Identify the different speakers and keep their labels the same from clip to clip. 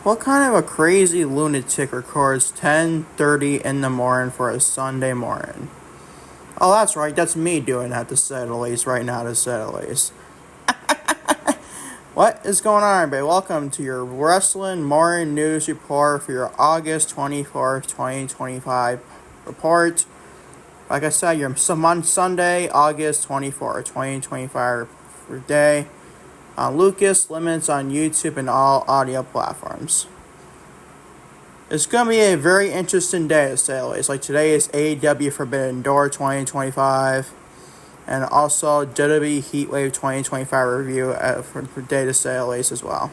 Speaker 1: What kind of a crazy lunatic records 10:30 in the morning for a Sunday morning? Oh, that's right. That's me doing that, to say the least, right now, to say the least. What is going on, everybody? Welcome to your Wrestling Morning News Report for your August 24th, 2025 report. Like I said, your Sunday, August 24th, 2025 day. Lucas Limits on YouTube and all audio platforms. It's going to be a very interesting day, to say the least. Like, today is AEW Forbidden Door 2025, and also WWE Heatwave 2025 review for day, to say the least, as well.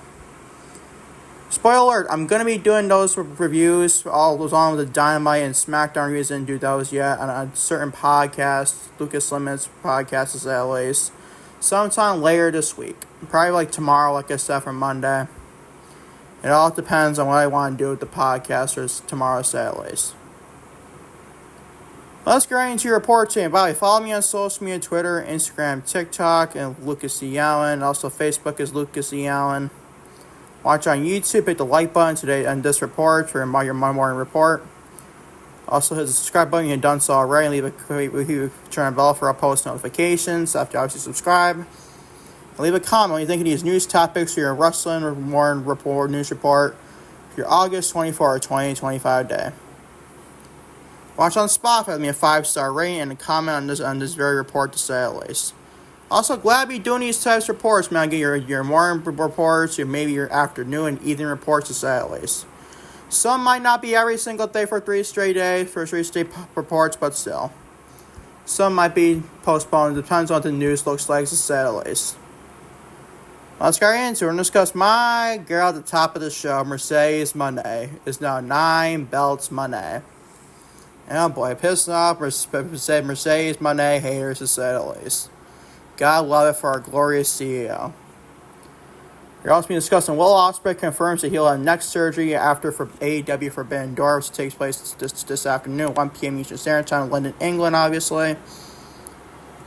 Speaker 1: Spoiler alert, I'm going to be doing those reviews, all those on with the Dynamite and SmackDown reviews. Didn't do those yet on a certain podcast, Lucas Limits podcast, to say the least. Sometime later this week. Probably like tomorrow, like I said, for Monday. It all depends on what I want to do with the podcast or tomorrow, to say the least. Let's get right into your report today. By the way, follow me on social media, Twitter, Instagram, TikTok, and Lucas E. Allen. Also, Facebook is Lucas E. Allen. Watch on YouTube. Hit the like button today on this report for your morning report. Also, hit the subscribe button if you've done so already. Turn the bell for our post notifications after you obviously subscribe. And leave a comment when you think of these news topics for your Wrestling Morning Report news report for your August 24th, 2025 day. Watch on Spotify with me a 5-star rating and a comment on this very report, to say the least. Also, glad to be doing these types of reports, man. Get your morning reports, maybe your afternoon and evening reports, to say the least. Some might not be every single day for 3 straight days, for 3 straight reports, but still. Some might be postponed. It depends on what the news looks like, to say the least. Let's get right into it. We're going to discuss my girl at the top of the show, Mercedes Mone. Is now 9 Beltz Mone. And oh boy, pissing off Mercedes Mone haters, to say the least. God love it for our glorious CEO. We're also discussing Will Ospreay confirms that he'll have neck surgery after AEW Forbidden Door, which takes place this afternoon, 1 p.m. Eastern Standard Time, London, England, obviously.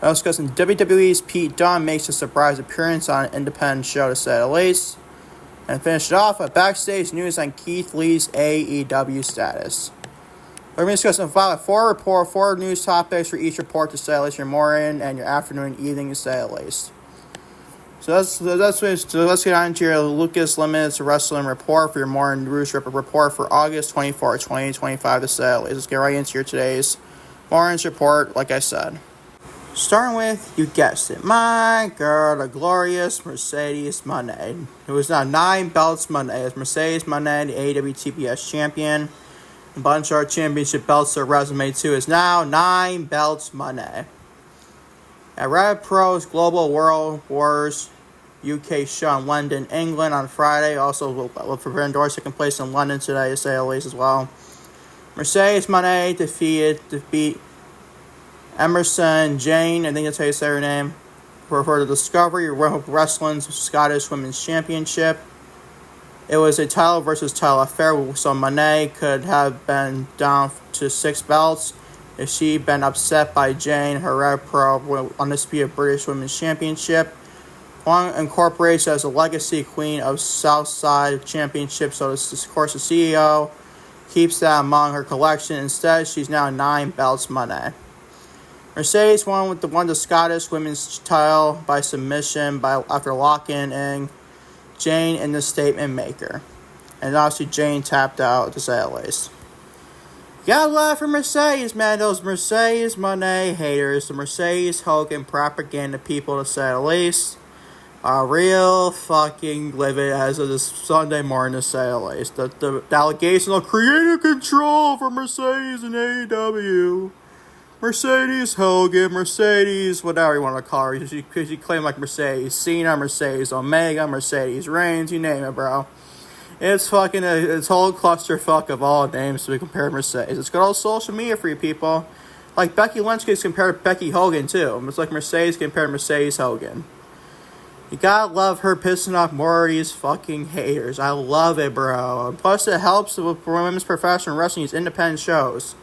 Speaker 1: We're also discussing WWE's Pete Dunne makes a surprise appearance on an independent show, to say the least. And finish it off with Backstage news on Keith Lee's AEW status. We're going to be discussing 4 news topics for each report, to say the least, your morning and your afternoon and evening, to say the least. So let's get on to your Lucas Limits Wrestling Report for your morning news report for August 24th, 2025, to say the least. Let's get right into your today's morning's report, like I said. Starting with, you guessed it, my girl, the glorious Mercedes Mone, who is now 9 Beltz Mone. As Mercedes Mone, the AEW TBS champion. A bunch of our championship belts to her resume too, is now 9 Beltz Mone. At Rev Pro's Global World Wars UK show in London, England on Friday. Also, Forbidden Door taking place in London today, to say the least, as well. Mercedes Mone defeat Emerson Jane, I think that's how you say her name, for the Discovery Wrestling's Scottish Women's Championship. It was a title versus title affair, so Mone could have been down to 6 belts if she'd been upset by Jane, her Rev Pro Undisputed British Women's Championship. One incorporates as a legacy queen of Southside Championship, so of course the CEO keeps that among her collection. Instead, she's now 9 Beltz Mone. Mercedes won the Scottish Women's title by submission after locking in Jane in the statement maker. And obviously Jane tapped out, to say the least. Gotta love for Mercedes, man. Those Mercedes Mone haters, the Mercedes Hogan propaganda people, to say the least, are real fucking livid as of this Sunday morning, to say the least. The allegation of creative control for Mercedes and AEW. Mercedes Hogan, Mercedes, whatever you want to call her. She claimed like Mercedes, Cena, Mercedes, Omega, Mercedes, Reigns, you name it, bro. It's fucking it's whole clusterfuck of all names to be compared to Mercedes. It's got all social media for you people. Like Becky Lynch gets compared to Becky Hogan too. It's like Mercedes compared to Mercedes Hogan. You gotta love her pissing off more of these fucking haters. I love it, bro. And plus, it helps with women's professional wrestling, these independent shows.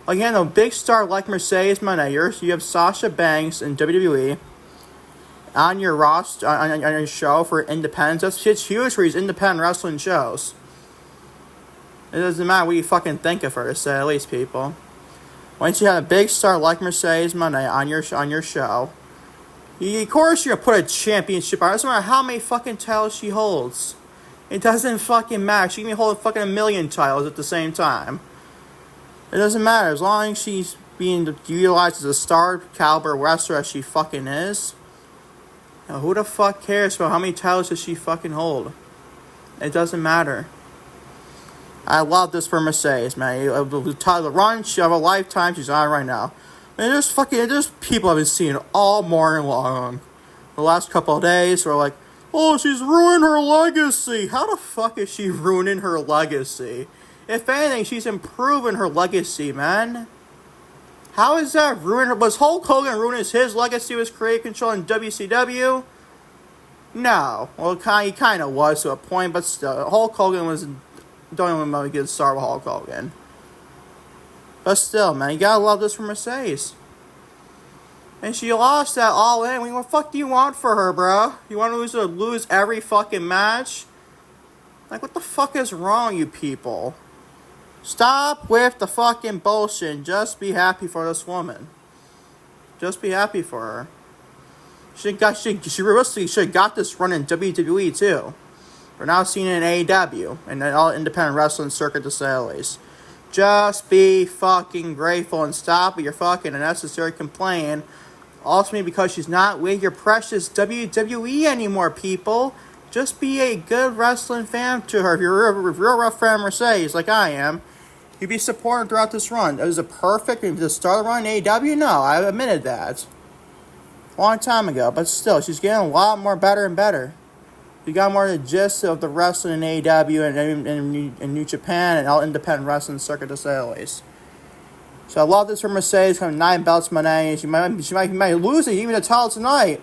Speaker 1: Again, a big star like Mercedes Mone, you have Sasha Banks in WWE on your roster, on your show for independents. It's huge for these independent wrestling shows. It doesn't matter what you fucking think of her, to say at least, people. Once you have a big star like Mercedes Mone on your show, of course you're gonna put a championship on her. It doesn't matter how many fucking titles she holds. It doesn't fucking matter. She can be holding fucking a million titles at the same time. It doesn't matter. As long as she's being utilized as a star caliber wrestler as she fucking is. Now, who the fuck cares about how many titles does she fucking hold? It doesn't matter. I love this for Mercedes, man. The run of a lifetime she's on right now. And there's people I've been seeing all morning long. The last couple of days who are like, oh, she's ruined her legacy. How the fuck is she ruining her legacy? If anything, she's improving her legacy, man. How is that ruining her? Was Hulk Hogan ruining his legacy with creative control in WCW? No. Well, he kind of was to a point, but still. Hulk Hogan was... Don't even want to get a start with Hulk Hogan. But still, man, you gotta love this for Mercedes. And she lost that All In. What the fuck do you want for her, bro? You want to lose every fucking match? Like, what the fuck is wrong with you people? Stop with the fucking bullshit and just be happy for this woman. Just be happy for her. She realistically should have got this run in WWE too. We're now seeing it in AEW and the all independent wrestling circuit to say the least. Just be fucking grateful and stop with your fucking unnecessary complaint. Ultimately, because she's not with your precious WWE anymore, people. Just be a good wrestling fan to her. If you're a real rough fan of Mercedes, like I am, you'd be supporting throughout this run. Is it perfect to start the run in AEW? No, I admitted that. A long time ago, but still, she's getting a lot more better and better. You got more of the gist of the wrestling in AEW and New Japan and all independent wrestling circuit to say the least. So I love this for Mercedes coming 9 Beltz Mone. She might lose it even the title tonight.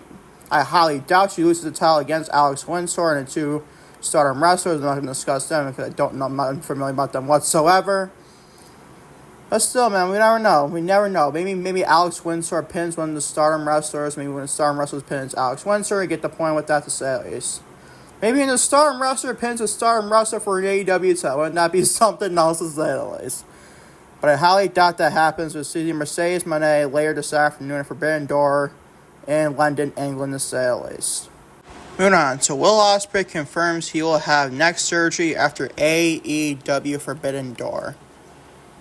Speaker 1: I highly doubt she loses the title against Alex Windsor and the two Stardom wrestlers. I'm not going to discuss them because I'm not unfamiliar about them whatsoever. But still, man, we never know. We never know. Maybe Alex Windsor pins one of the Stardom wrestlers. Maybe when the Stardom wrestlers pins Alex Windsor, you get the point with that to say at least. Maybe in the Stardom wrestler pins a Stardom wrestler for an AEW title. Wouldn't that be something else to say at least? But I highly doubt that happens with seeing Mercedes Mone later this afternoon at Forbidden Door in London, England to say the least. Moving on. So Will Ospreay confirms he will have neck surgery after AEW Forbidden Door.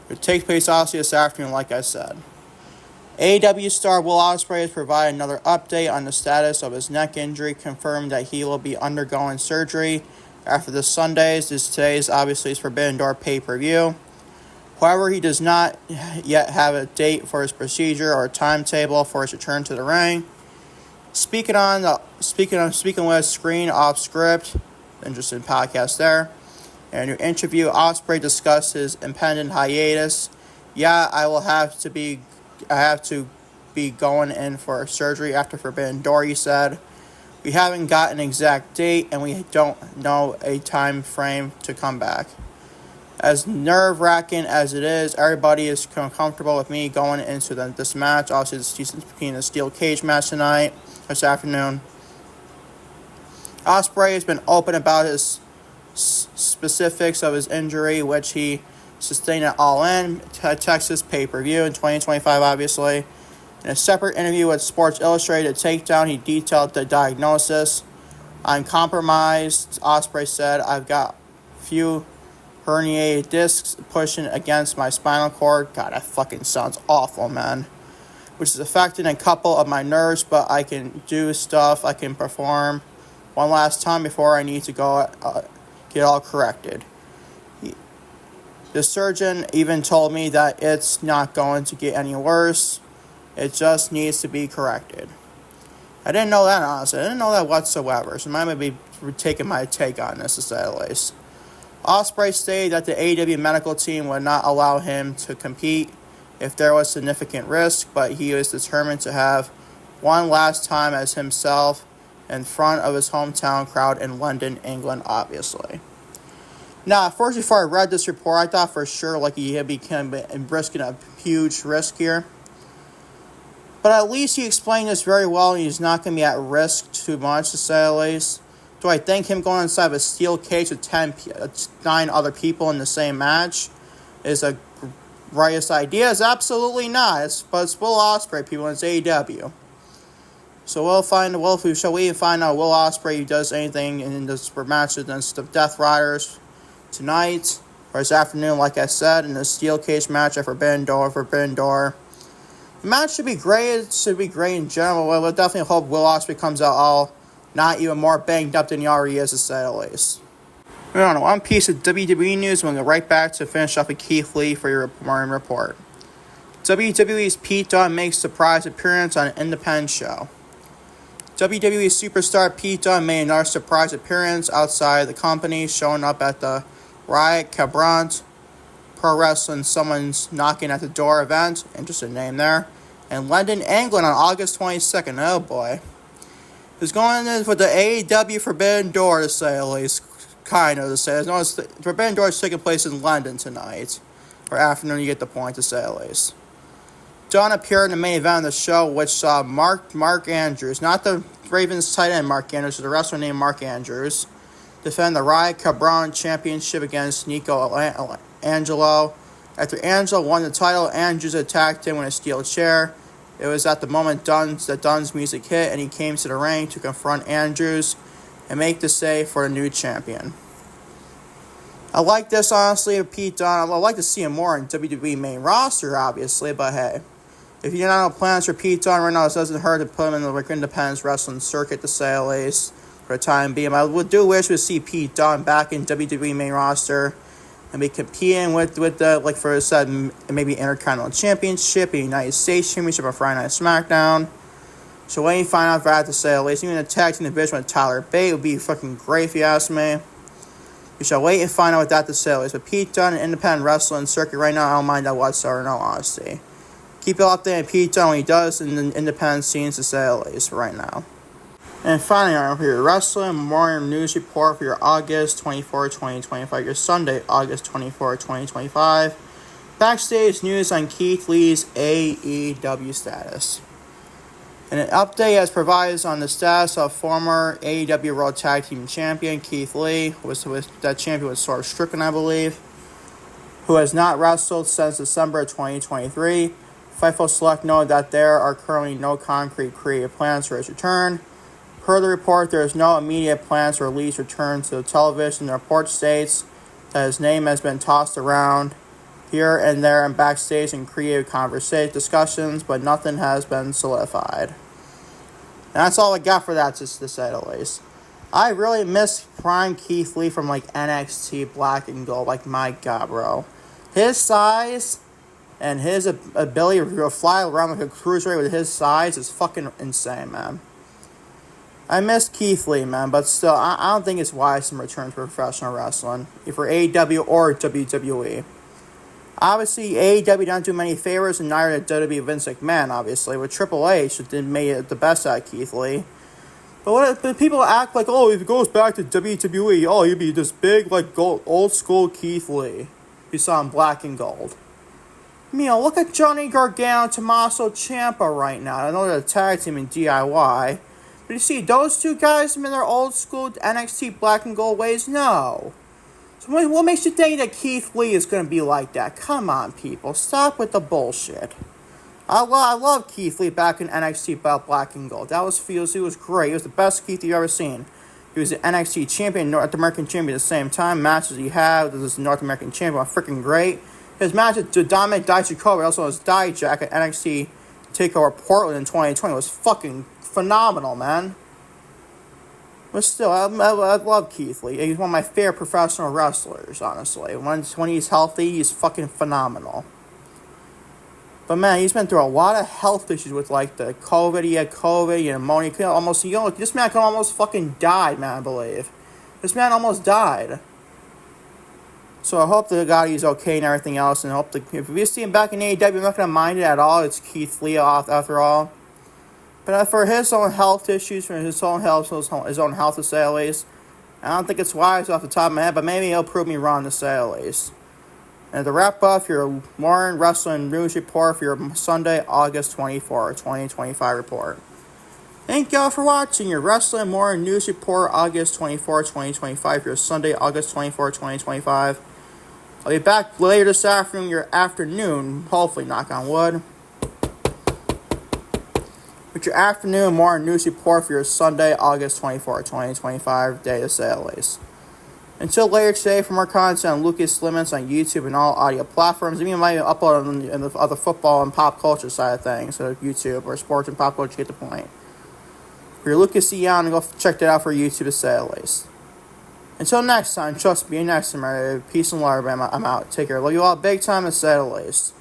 Speaker 1: It takes place obviously this afternoon, like I said. AEW star Will Ospreay has provided another update on the status of his neck injury, confirmed that he will be undergoing surgery after the Sundays. Today's obviously his Forbidden Door pay-per-view. However, he does not yet have a date for his procedure or a timetable for his return to the ring. Speaking with Screen Off Script, interesting podcast there. In an interview, Ospreay discussed his impending hiatus. Yeah, I have to be going in for surgery after Forbidden Door, he said. We haven't got an exact date, and we don't know a time frame to come back. As nerve-wracking as it is, everybody is comfortable with me going into this match. Obviously, it's between the steel cage match tonight, this afternoon. Ospreay has been open about his specifics of his injury, which he sustained at All In, Texas pay-per-view in 2025, obviously. In a separate interview with Sports Illustrated Takedown, he detailed the diagnosis. I'm compromised, Ospreay said. I've got few herniated discs pushing against my spinal cord. God, that fucking sounds awful, man. Which is affecting a couple of my nerves, but I can do stuff. I can perform one last time before I need to go get all corrected. The surgeon even told me that it's not going to get any worse. It just needs to be corrected. I didn't know that, honestly. I didn't know that whatsoever. So I might be taking my take on this, to say the least. Ospreay stated that the AEW medical team would not allow him to compete if there was significant risk, but he was determined to have one last time as himself in front of his hometown crowd in London, England, obviously. Now, first, before I read this report, I thought for sure he had become risking a huge risk here. But at least he explained this very well, and he's not going to be at risk too much, to say the least. Do I think him going inside of a steel cage with 9 other people in the same match is a greatest idea? Is absolutely not. But it's Will Ospreay, people, and it's AEW. So shall we find out Will Ospreay does anything in this match against the Death Riders tonight or this afternoon, like I said, in the steel cage match at Forbidden Door. The match should be great. It should be great in general. We'll definitely hope Will Ospreay comes out all not even more banged up than he already is, to say the least. We're on one piece of WWE news. We'll go right back to finish off with Keith Lee for your morning report. WWE's Pete Dunne makes a surprise appearance on an independent show. WWE superstar Pete Dunne made another surprise appearance outside the company, showing up at the Riot Cabrant Pro Wrestling Someone's Knocking at the Door event, interesting name there, in London, England on August 22nd. Oh boy. He's going in for the AEW Forbidden Door, to say the least. Kind of, to say. No, the Forbidden Door is taking place in London tonight. Or afternoon, you get the point, to say the least. Dunne appeared in the main event of the show, which saw Mark Andrews, not the Ravens tight end Mark Andrews, but the wrestler named Mark Andrews, defend the Riot Cabrant Championship against Nico Angelo. After Angelo won the title, Andrews attacked him with a steel chair. It was at the moment that Dunne's music hit, and he came to the ring to confront Andrews and make the save for the new champion. I like this, honestly, of Pete Dunne. I'd like to see him more in WWE main roster, obviously, but hey. If you don't have plans for Pete Dunne right now, it doesn't hurt to put him in the independent wrestling circuit, to say the least, for the time being. I do wish to see Pete Dunne back in WWE main roster and be competing with the, like for a sudden, maybe Intercontinental Championship, a United States Championship, or Friday Night SmackDown. So when you find out for that, to say the least, even a tag team division with Tyler Bate would be fucking great if you ask me. We shall wait and find out what that to say the least. But Pete Dunne, independent wrestling circuit right now, I don't mind that whatsoever, in all honesty. Keep it up there and Pete Dunne when he does in the independent scenes, to say the least, right now. And finally, I'm here, Wrestling Morning News Report for your August 24, 2025, your Sunday, August 24, 2025. Backstage news on Keith Lee's AEW status. And an update as provided on the status of former AEW World Tag Team Champion Keith Lee, that champion was sort of stricken, I believe, who has not wrestled since December of 2023. Fightful Select noted that there are currently no concrete creative plans for his return. Per the report, there is no immediate plans for Lee's return to television. The report states that his name has been tossed around here and there in backstage and creative discussions, but nothing has been solidified. And that's all I got for that, just to say the least. I really miss prime Keith Lee from like NXT Black and Gold. Like, my God, bro. His size and his ability to fly around like a cruiserweight with his size is fucking insane, man. I miss Keith Lee, man, but still, I don't think it's wise to return to professional wrestling, for AEW or WWE. Obviously, AEW don't do many favors, and neither did WWE Vince McMahon, obviously, with Triple H that made it the best out of Keith Lee. But people act like, oh, if he goes back to WWE, oh, he'd be this big, like, old school Keith Lee. You saw him Black and Gold. Look at Johnny Gargano and Tommaso Ciampa right now. I know they're a tag team in DIY. But you see, those two guys in their old school NXT Black and Gold ways? No. So what makes you think that Keith Lee is going to be like that? Come on, people. Stop with the bullshit. I love Keith Lee back in NXT Black and Gold. He was great. He was the best Keith you've ever seen. He was the NXT champion, North American champion at the same time. Matches he had as the North American champion were freaking great. His match to Dominic Dijakovic, also his Dijak at NXT TakeOver Portland in 2020 was fucking phenomenal, man. But still, I love Keith Lee. He's one of my favorite professional wrestlers, honestly. When he's healthy, he's fucking phenomenal. But man, he's been through a lot of health issues with like the COVID. He had COVID, pneumonia. This man could almost fucking die, man, I believe. This man almost died. So I hope to God he's okay and everything else. And if we see him back in AEW, I'm not going to mind it at all. It's Keith Lee after all. But for his own health issues, for his own health to say the least, I don't think it's wise off the top of my head, but maybe he'll prove me wrong to say the least. And to wrap up your morning wrestling news report for your Sunday, August 24, 2025 report. Thank y'all for watching your Wrestling More News Report, August 24, 2025, your Sunday, August 24, 2025. I'll be back later this afternoon, your afternoon, hopefully, knock on wood, with your afternoon More News Report for your Sunday, August 24, 2025, day to say the least. Until later today, for more content on Lucas Lemons on YouTube and all audio platforms, even might upload on the other football and pop culture side of things, so YouTube or sports and pop culture, get the point. For your Lucas C. Young, go check that out for YouTube to say the least. Until next time, trust me, next time, peace and love, I'm out. Take care. Love you all big time to say the least.